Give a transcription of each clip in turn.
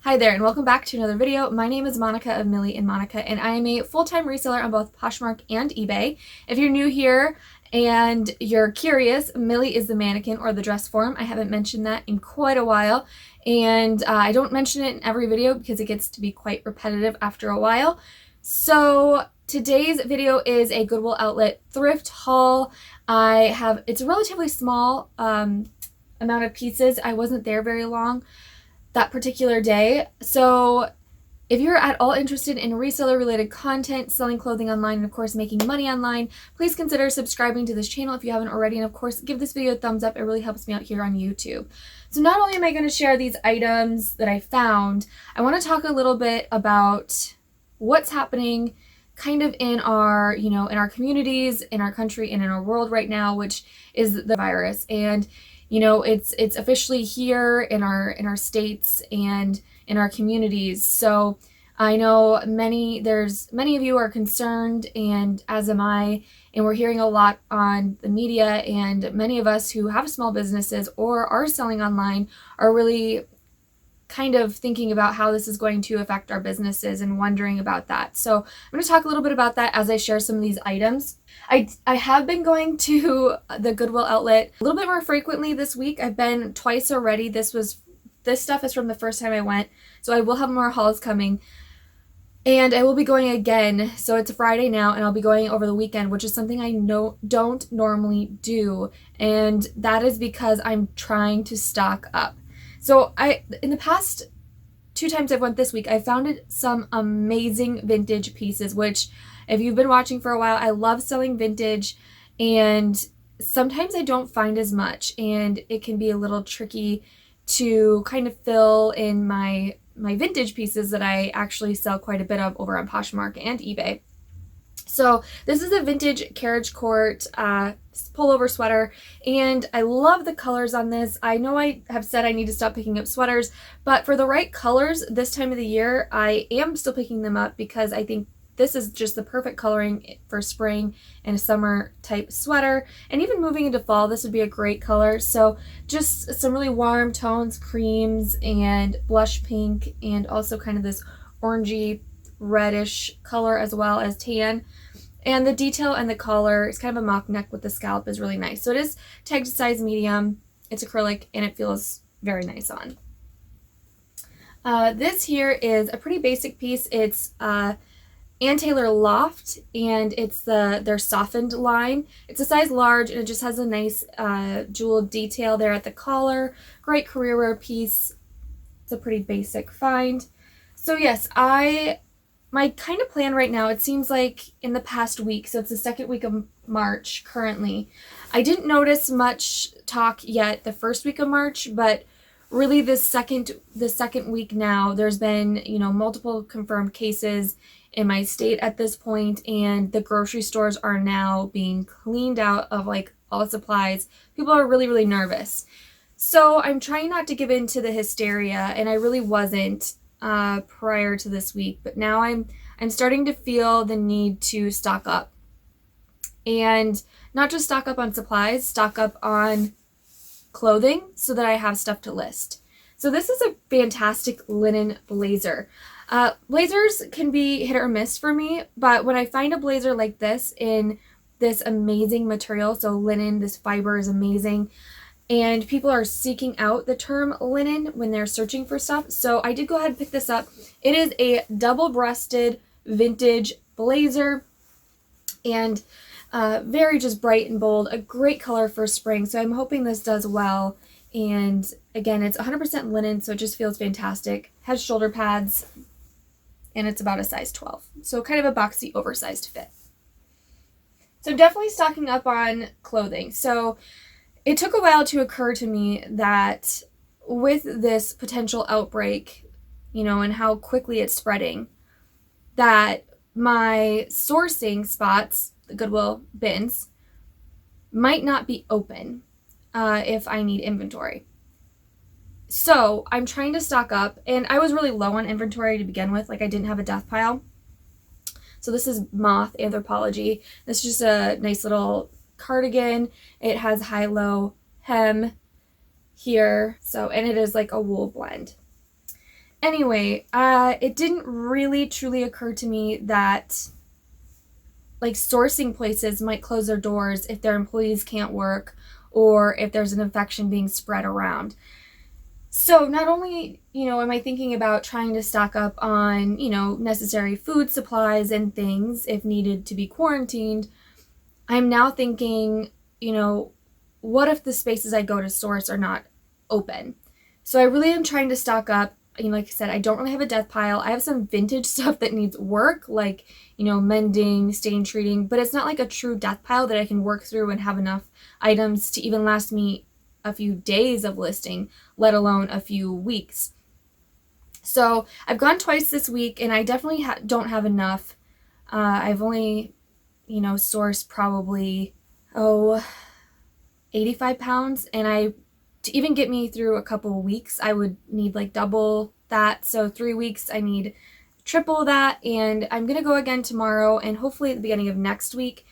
Hi there and welcome back to another video. My name is Monica of Milly and Monica and I am a full-time reseller on both Poshmark and eBay. If you're new here and you're curious, Milly is the mannequin or the dress form. I haven't mentioned that in quite a while and I don't mention it in every video because it gets to be quite repetitive after a while. So today's video is a Goodwill outlet thrift haul. It's a relatively small amount of pieces. I wasn't there very long that particular day. So if you're at all interested in reseller related content, selling clothing online, and of course making money online, please consider subscribing to this channel if you haven't already, and of course give this video a thumbs up. It really helps me out here on YouTube. So not only am I going to share these items that I found, I want to talk a little bit about what's happening kind of in our, in our communities, in our country, and in our world right now, which is the virus. And it's officially here in our states and in our communities. So I know many of you are concerned, and as am I, and we're hearing a lot on the media, and many of us who have small businesses or are selling online are really kind of thinking about how this is going to affect our businesses and wondering about that. So I'm going to talk a little bit about that as I share some of these items. I have been going to the Goodwill outlet a little bit more frequently this week. I've been twice already. This stuff is from the first time I went, so I will have more hauls coming. And I will be going again. So it's a Friday now, and I'll be going over the weekend, which is something I don't normally do. And that is because I'm trying to stock up. So in the past 2 times I've went this week, I found some amazing vintage pieces, which if you've been watching for a while, I love selling vintage, and sometimes I don't find as much, and it can be a little tricky to kind of fill in my vintage pieces that I actually sell quite a bit of over on Poshmark and eBay. So this is a vintage carriage court pullover sweater, and I love the colors on this. I know I have said I need to stop picking up sweaters, but for the right colors this time of the year, I am still picking them up because I think this is just the perfect coloring for spring and a summer type sweater. And even moving into fall, this would be a great color. So just some really warm tones, creams and blush pink, and also kind of this orangey reddish color as well as tan. And the detail and the collar, it's kind of a mock neck with the scallop, is really nice. So it is tagged to size medium. It's acrylic and it feels very nice on. This here is a pretty basic piece. It's Ann Taylor Loft, and it's their softened line. It's a size large, and it just has a nice jeweled detail there at the collar. Great career wear piece. It's a pretty basic find. So yes, my kind of plan right now, it seems like in the past week, so it's the second week of March currently. I didn't notice much talk yet the first week of March, but really the second week now, there's been, multiple confirmed cases in my state at this point, and the grocery stores are now being cleaned out of like all the supplies. People are really, really nervous. So I'm trying not to give in to the hysteria, and I really wasn't prior to this week, but now I'm starting to feel the need to stock up, and not just stock up on supplies, stock up on clothing so that I have stuff to list. So this is a fantastic linen blazer. Blazers can be hit or miss for me, but when I find a blazer like this in this amazing material, so linen, this fiber is amazing, and people are seeking out the term linen when they're searching for stuff. So I did go ahead and pick this up. It is a double-breasted vintage blazer, and very just bright and bold, a great color for spring. So I'm hoping this does well. And again, it's 100% linen, so it just feels fantastic. Has shoulder pads, and it's about a size 12. So kind of a boxy, oversized fit. So definitely stocking up on clothing. So it took a while to occur to me that with this potential outbreak, and how quickly it's spreading, that my sourcing spots, the Goodwill bins, might not be open if I need inventory. So I'm trying to stock up, and I was really low on inventory to begin with. Like, I didn't have a death pile. So this is Moth Anthropology. This is just a nice little cardigan. It has high-low hem here. So, and it is like a wool blend. Anyway, it didn't really truly occur to me that like sourcing places might close their doors if their employees can't work or if there's an infection being spread around. So not only, am I thinking about trying to stock up on, necessary food supplies and things if needed to be quarantined, I'm now thinking, what if the spaces I go to source are not open? So I really am trying to stock up. Like I said, I don't really have a death pile. I have some vintage stuff that needs work, like, mending, stain treating, but it's not like a true death pile that I can work through and have enough items to even last me a few days of listing, let alone a few weeks. So I've gone twice this week and I definitely don't have enough. I've only, sourced probably, 85 pounds, and to even get me through a couple of weeks, I would need like double that. So 3 weeks, I need triple that. And I'm going to go again tomorrow and hopefully at the beginning of next week,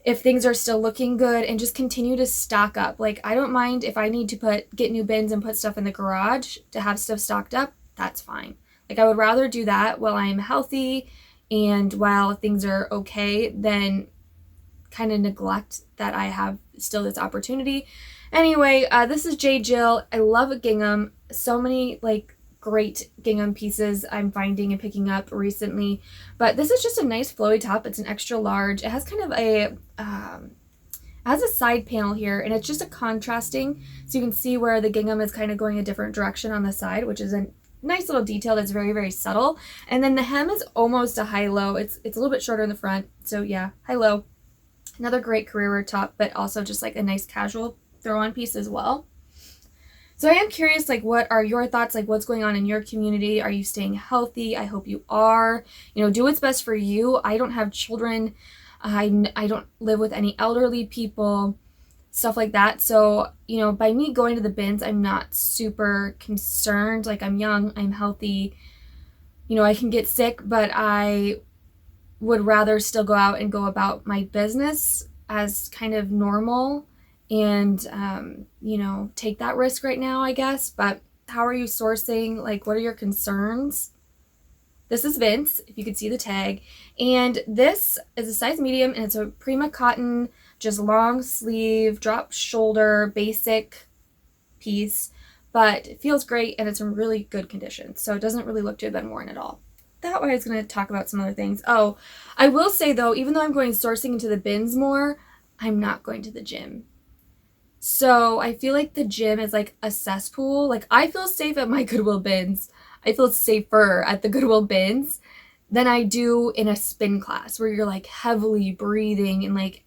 if things are still looking good, and just continue to stock up. Like, I don't mind if I need to get new bins and put stuff in the garage to have stuff stocked up. That's fine. Like, I would rather do that while I'm healthy and while things are okay than kind of neglect that I have still this opportunity. Anyway, this is J. Jill. I love gingham. So many like great gingham pieces I'm finding and picking up recently. But this is just a nice flowy top. It's an extra large. It has kind of it has a side panel here, and it's just a contrasting, so you can see where the gingham is kind of going a different direction on the side, which is a nice little detail that's very, very subtle. And then the hem is almost a high-low. It's a little bit shorter in the front, so yeah, high-low. Another great career wear top, but also just like a nice casual throw-on piece as well. So I am curious, like, what are your thoughts? Like, what's going on in your community? Are you staying healthy? I hope you are. Do what's best for you. I don't have children. I don't live with any elderly people, stuff like that. So, by me going to the bins, I'm not super concerned. Like, I'm young, I'm healthy. I can get sick, but I would rather still go out and go about my business as kind of normal and, take that risk right now, I guess. But how are you sourcing? Like, what are your concerns? This is Vince, if you could see the tag. And this is a size medium, and it's a Prima cotton, just long sleeve, drop shoulder, basic piece. But it feels great, and it's in really good condition. So it doesn't really look to have been worn at all. That way I was going to talk about some other things. Oh, I will say, though, even though I'm going sourcing into the bins more, I'm not going to the gym. So I feel like the gym is like a cesspool. Like, I feel safe at my Goodwill bins. I feel safer at the Goodwill bins than I do in a spin class where you're like heavily breathing and like,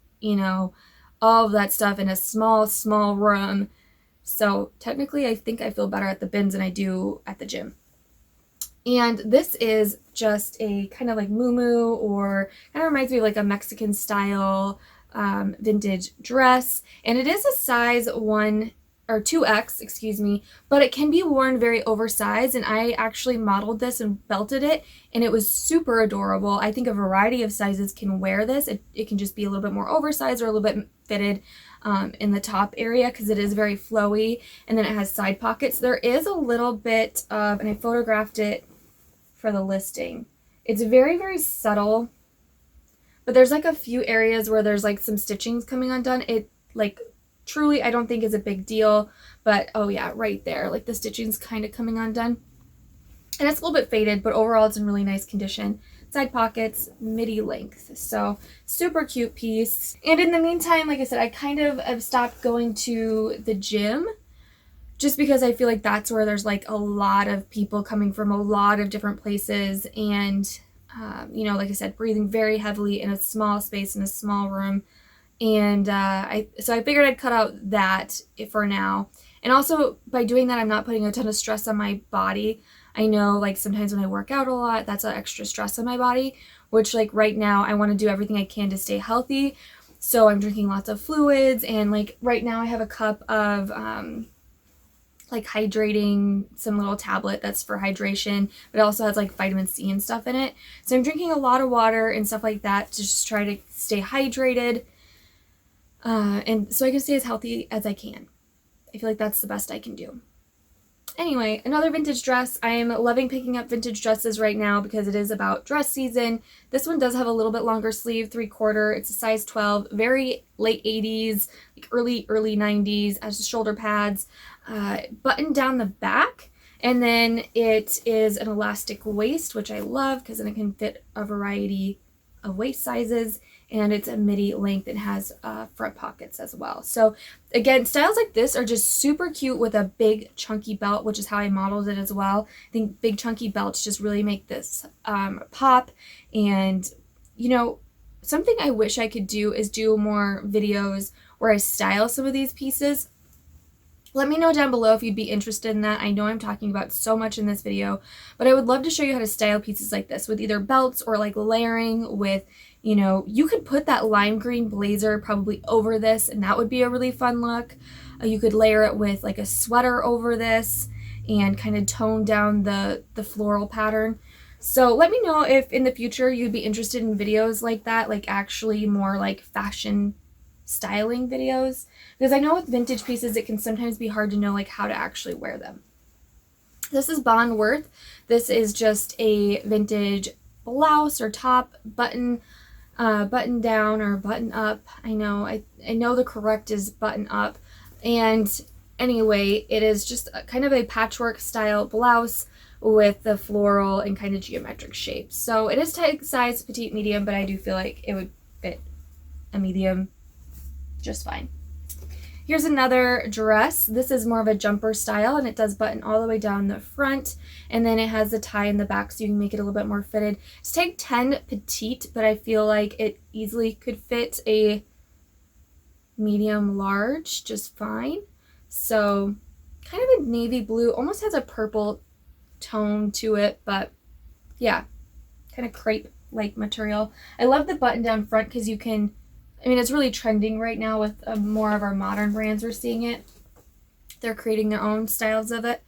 all of that stuff in a small, small room. So technically I think I feel better at the bins than I do at the gym. And this is just a kind of like muumuu, or kind of reminds me of like a Mexican style vintage dress, and it is a size 1 or 2X, excuse me, but it can be worn very oversized, and I actually modeled this and belted it, and it was super adorable. I think a variety of sizes can wear this. It can just be a little bit more oversized or a little bit fitted in the top area because it is very flowy, and then it has side pockets. There is a little bit of, and I photographed it for the listing. It's very, very subtle, but there's like a few areas where there's like some stitchings coming undone. It like truly I don't think is a big deal, but oh yeah, right there, like the stitching's kind of coming undone. And it's a little bit faded, but overall it's in really nice condition. Side pockets, midi length. So super cute piece. And in the meantime, like I said, I kind of have stopped going to the gym just because I feel like that's where there's like a lot of people coming from a lot of different places, and like I said, breathing very heavily in a small space in a small room. And I figured I'd cut out that for now. And also by doing that, I'm not putting a ton of stress on my body. I know like sometimes when I work out a lot, that's an extra stress on my body, which like right now I want to do everything I can to stay healthy. So I'm drinking lots of fluids, and like right now I have a cup of like hydrating, some little tablet that's for hydration, but it also has like vitamin C and stuff in it. So I'm drinking a lot of water and stuff like that to just try to stay hydrated, and so I can stay as healthy as I can. I feel like that's the best I can do. Anyway, another vintage dress. I am loving picking up vintage dresses right now because it is about dress season. This one does have a little bit longer sleeve, 3/4. It's a size 12, very late 80s, like early 90s, has shoulder pads, button down the back, and then it is an elastic waist, which I love because then it can fit a variety of waist sizes, and it's a midi length and has front pockets as well. So again, styles like this are just super cute with a big chunky belt, which is how I modeled it as well. I think big chunky belts just really make this pop. And you know, something I wish I could do is do more videos where I style some of these pieces. Let me know down below if you'd be interested in that. I know I'm talking about so much in this video, but I would love to show you how to style pieces like this with either belts or like layering with, you know, you could put that lime green blazer probably over this and that would be a really fun look. You could layer it with like a sweater over this and kind of tone down the floral pattern. So let me know if in the future you'd be interested in videos like that, like actually more like fashion styling videos, because I know with vintage pieces it can sometimes be hard to know like how to actually wear them. This is Bon Worth. This is just a vintage blouse or top, button down or button up. I know the correct is button up. And anyway, it is just kind of a patchwork style blouse with the floral and kind of geometric shapes. So it is size petite medium, but I do feel like it would fit a medium just fine. Here's another dress. This is more of a jumper style and it does button all the way down the front, and then it has the tie in the back so you can make it a little bit more fitted. It's tag 10 petite, but I feel like it easily could fit a medium large just fine. So kind of a navy blue, almost has a purple tone to it, but yeah, kind of crepe like material. I love the button down front because you can, I mean, it's really trending right now with more of our modern brands. We're seeing it. They're creating their own styles of it.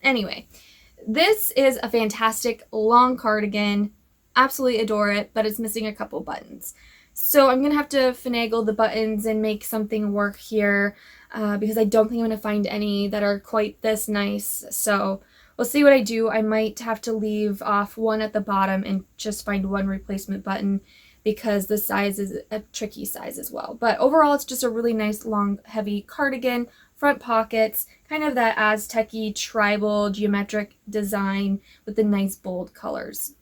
Anyway, this is a fantastic long cardigan. Absolutely adore it, but it's missing a couple buttons. So I'm going to have to finagle the buttons and make something work here because I don't think I'm going to find any that are quite this nice. So we'll see what I do. I might have to leave off one at the bottom and just find one replacement button, because the size is a tricky size as well. But overall, it's just a really nice, long, heavy cardigan, front pockets, kind of that Aztec-y, tribal, geometric design with the nice, bold colors.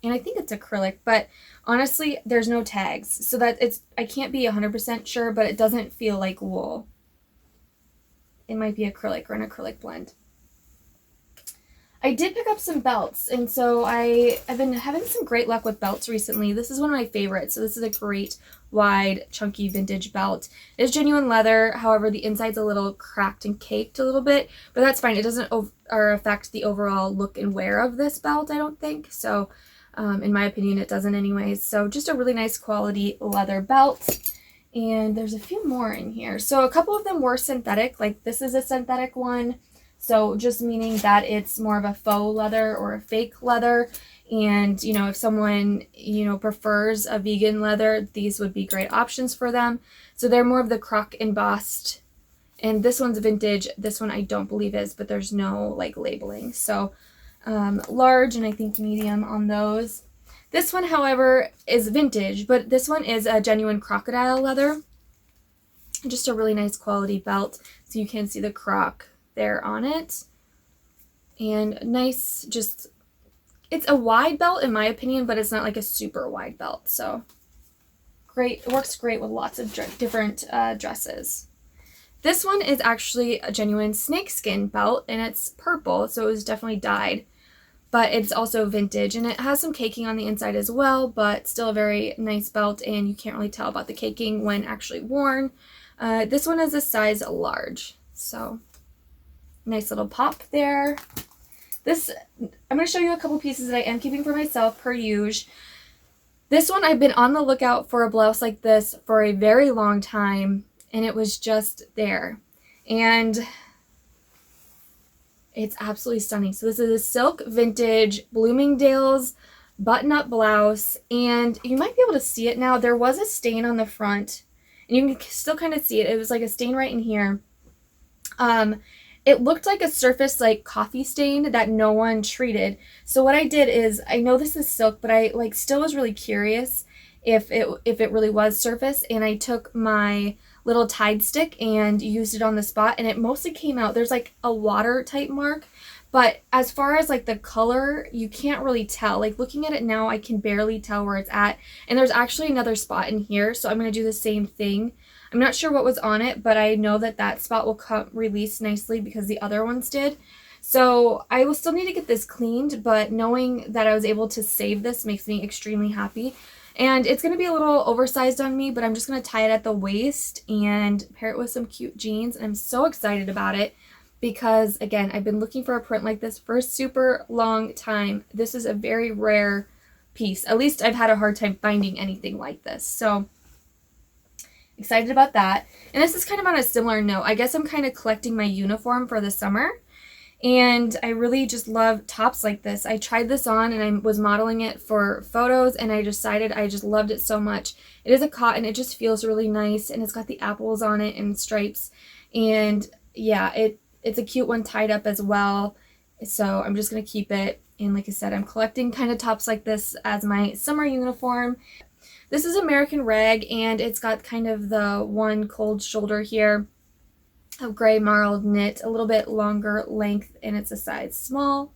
And I think it's acrylic, but honestly, there's no tags. So that I can't be 100% sure, but it doesn't feel like wool. It might be acrylic or an acrylic blend. I did pick up some belts, and so I've been having some great luck with belts recently. This is one of my favorites. So this is a great, wide, chunky vintage belt. It is genuine leather. However, the inside's a little cracked and caked a little bit, but that's fine. It doesn't affect the overall look and wear of this belt, I don't think. So in my opinion, it doesn't anyways. So just a really nice quality leather belt. And there's a few more in here. So a couple of them were synthetic. Like this is a synthetic one. So just meaning that it's more of a faux leather or a fake leather. And, you know, if someone, you know, prefers a vegan leather, these would be great options for them. So they're more of the croc embossed. And this one's vintage. This one I don't believe is, but there's no like labeling. So large and I think medium on those. This one, however, is vintage, but this one is a genuine crocodile leather. Just a really nice quality belt. So you can see the croc there on it, and nice, just it's a wide belt in my opinion, but it's not like a super wide belt. So great, it works great with lots of different dresses. This one is actually a genuine snakeskin belt, and it's purple, so it was definitely dyed, but it's also vintage, and it has some caking on the inside as well, but still a very nice belt, and you can't really tell about the caking when actually worn. This one is a size large, so nice little pop there. This, I'm going to show you a couple pieces that I am keeping for myself per usual. This one, I've been on the lookout for a blouse like this for a very long time, and it was just there. And it's absolutely stunning. So this is a silk vintage Bloomingdale's button-up blouse, and you might be able to see it now. There was a stain on the front, and you can still kind of see it. It was like a stain right in here. it looked like a surface like coffee stain that no one treated. So what I did is, I know this is silk, but I like still was really curious if it really was surface, and I took my little Tide stick and used it on the spot, and it mostly came out. There's like a water type mark, but as far as like the color, you can't really tell. Like looking at it now, I can barely tell where it's at. And there's actually another spot in here, so I'm going to do the same thing. I'm not sure what was on it, but I know that that spot will release nicely because the other ones did. So I will still need to get this cleaned, but knowing that I was able to save this makes me extremely happy. And it's going to be a little oversized on me, but I'm just going to tie it at the waist and pair it with some cute jeans. And I'm so excited about it because, again, I've been looking for a print like this for a super long time. This is a very rare piece. At least I've had a hard time finding anything like this. So excited about that. And this is kind of on a similar note. I guess I'm kind of collecting my uniform for the summer, and I really just love tops like this. I tried this on and I was modeling it for photos, and I decided I just loved it so much. It is a cotton. It just feels really nice, and it's got the apples on it and stripes. And yeah, it's a cute one tied up as well. So I'm just going to keep it. And like I said, I'm collecting kind of tops like this as my summer uniform. This is American Rag, and it's got kind of the one cold shoulder here of gray marled knit, a little bit longer length, and it's a size small.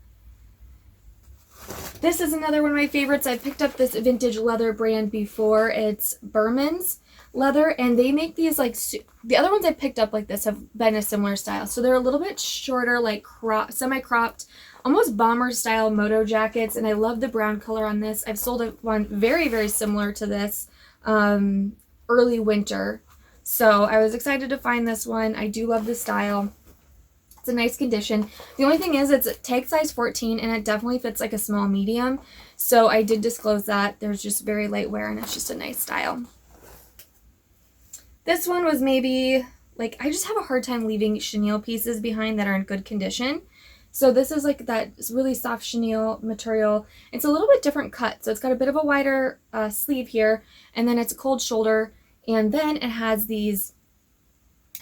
This is another one of my favorites. I picked up this vintage leather brand before. It's Berman's leather, and they make these like, the other ones I picked up like this have been a similar style. So they're a little bit shorter, like semi-cropped, almost bomber style moto jackets, and I love the brown color on this. I've sold one very, very similar to this early winter. So I was excited to find this one. I do love the style. It's a nice condition. The only thing is it's tag size 14, and it definitely fits like a small medium. So I did disclose that. There's just very light wear, and it's just a nice style. This one was maybe, like, I just have a hard time leaving chenille pieces behind that are in good condition. So this is like that really soft chenille material. It's a little bit different cut. So it's got a bit of a wider sleeve here, and then it's a cold shoulder, and then it has these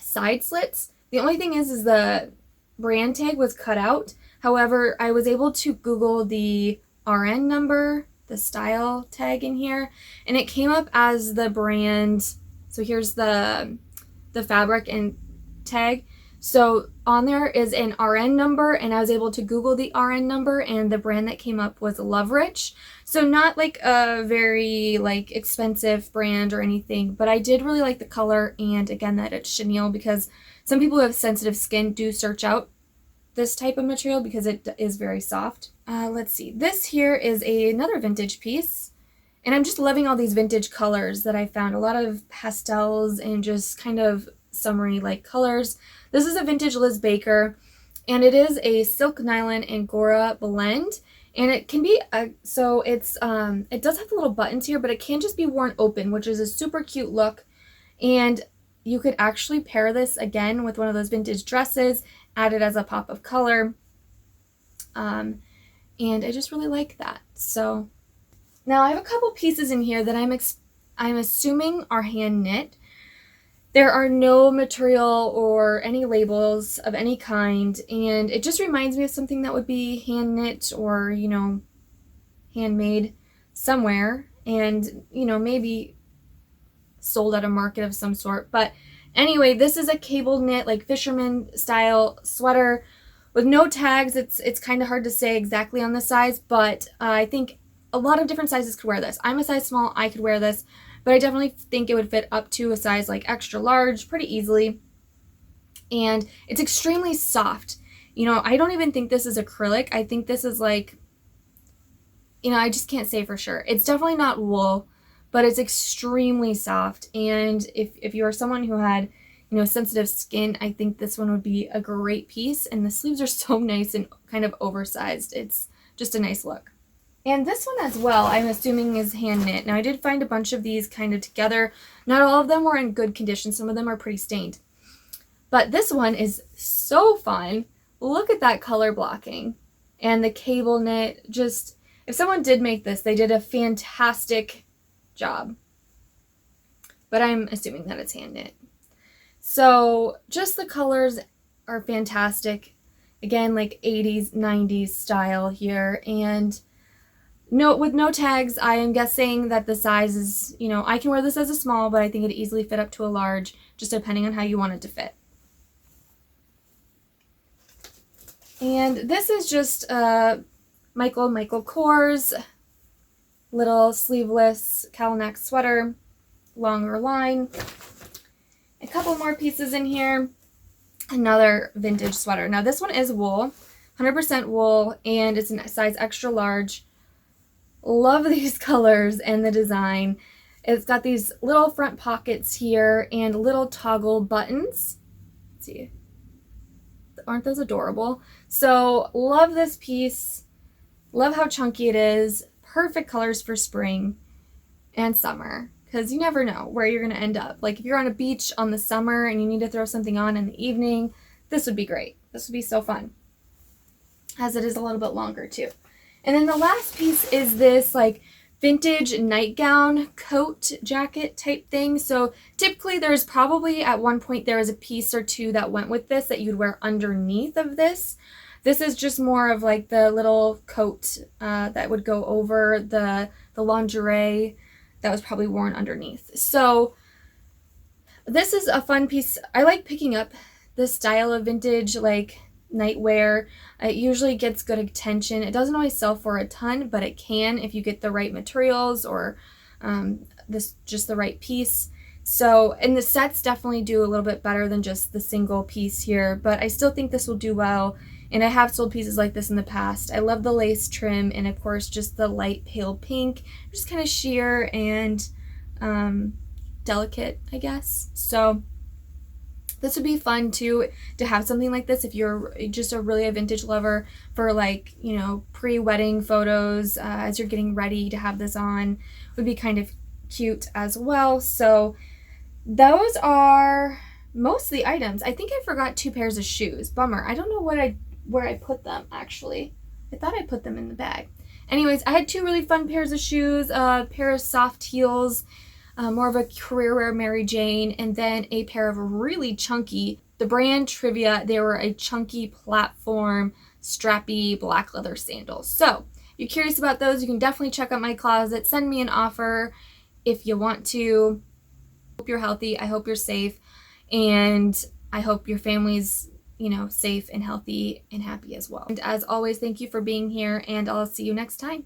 side slits. The only thing is the brand tag was cut out. However, I was able to Google the RN number, the style tag in here, and it came up as the brand. So here's the fabric and tag. So on there is an RN number, and I was able to Google the RN number, and the brand that came up was Love Rich. So not like a very like expensive brand or anything, but I did really like the color, and again that it's chenille, because some people who have sensitive skin do search out this type of material because it is very soft. Let's see. This here is another vintage piece, and I'm just loving all these vintage colors that I found. A lot of pastels and just kind of summery like colors. This is a vintage Liz Baker, and it is a silk nylon angora blend, and it can be so it's it does have the little buttons here, but it can just be worn open, which is a super cute look. And you could actually pair this again with one of those vintage dresses, add it as a pop of color, and I just really like that. So now I have a couple pieces in here that I'm assuming are hand knit. There are no material or any labels of any kind, and it just reminds me of something that would be hand knit or, you know, handmade somewhere, and, you know, maybe sold at a market of some sort. But anyway, this is a cable knit, like fisherman style sweater with no tags. It's kind of hard to say exactly on the size, but I think a lot of different sizes could wear this. I'm a size small, I could wear this, but I definitely think it would fit up to a size like extra large pretty easily. And it's extremely soft. You know, I don't even think this is acrylic. I think this is like, you know, I just can't say for sure. It's definitely not wool, but it's extremely soft. And if you are someone who had, you know, sensitive skin, I think this one would be a great piece. And the sleeves are so nice and kind of oversized. It's just a nice look. And this one as well, I'm assuming is hand knit. Now I did find a bunch of these kind of together. Not all of them were in good condition. Some of them are pretty stained. But this one is so fun. Look at that color blocking and the cable knit. Just, if someone did make this, they did a fantastic job. But I'm assuming that it's hand knit. So just the colors are fantastic. Again, like 80s, 90s style here. And with no tags, I am guessing that the size is, I can wear this as a small, but I think it'd easily fit up to a large, just depending on how you want it to fit. And this is just Michael Kors little sleeveless cowl neck sweater, longer line. A couple more pieces in here. Another vintage sweater. Now this one is wool, 100% wool, and it's a size extra large. Love these colors and the design. It's got these little front pockets here and little toggle buttons. Let's see. Aren't those adorable? So love this piece. Love how chunky it is. Perfect colors for spring and summer, because you never know where you're going to end up. Like if you're on a beach on the summer and you need to throw something on in the evening, this would be great. This would be so fun, as it is a little bit longer too. And then the last piece is this like vintage nightgown coat jacket type thing. So typically there's probably at one point there was a piece or two that went with this that you'd wear underneath of this. This is just more of like the little coat that would go over the lingerie that was probably worn underneath. So this is a fun piece. I like picking up this style of vintage like nightwear. It usually gets good attention. It doesn't always sell for a ton, but it can if you get the right materials or just the right piece. So, and the sets definitely do a little bit better than just the single piece here, but I still think this will do well. And I have sold pieces like this in the past. I love the lace trim and of course just the light pale pink, just kind of sheer and delicate, I guess. So this would be fun too, to have something like this if you're just a vintage lover for like, pre-wedding photos as you're getting ready to have this on. Would be kind of cute as well. So those are most of the items. I think I forgot 2 pairs of shoes. Bummer. I don't know where I put them actually. I thought I put them in the bag. Anyways, I had 2 really fun pairs of shoes, a pair of soft heels, more of a career wear Mary Jane, and then a pair of really chunky, the brand Trivia, they were a chunky platform strappy black leather sandals. So if you're curious about those, you can definitely check out my closet. Send me an offer if you want to. Hope you're healthy. I hope you're safe, and I hope your family's safe and healthy and happy as well. And as always, thank you for being here, and I'll see you next time.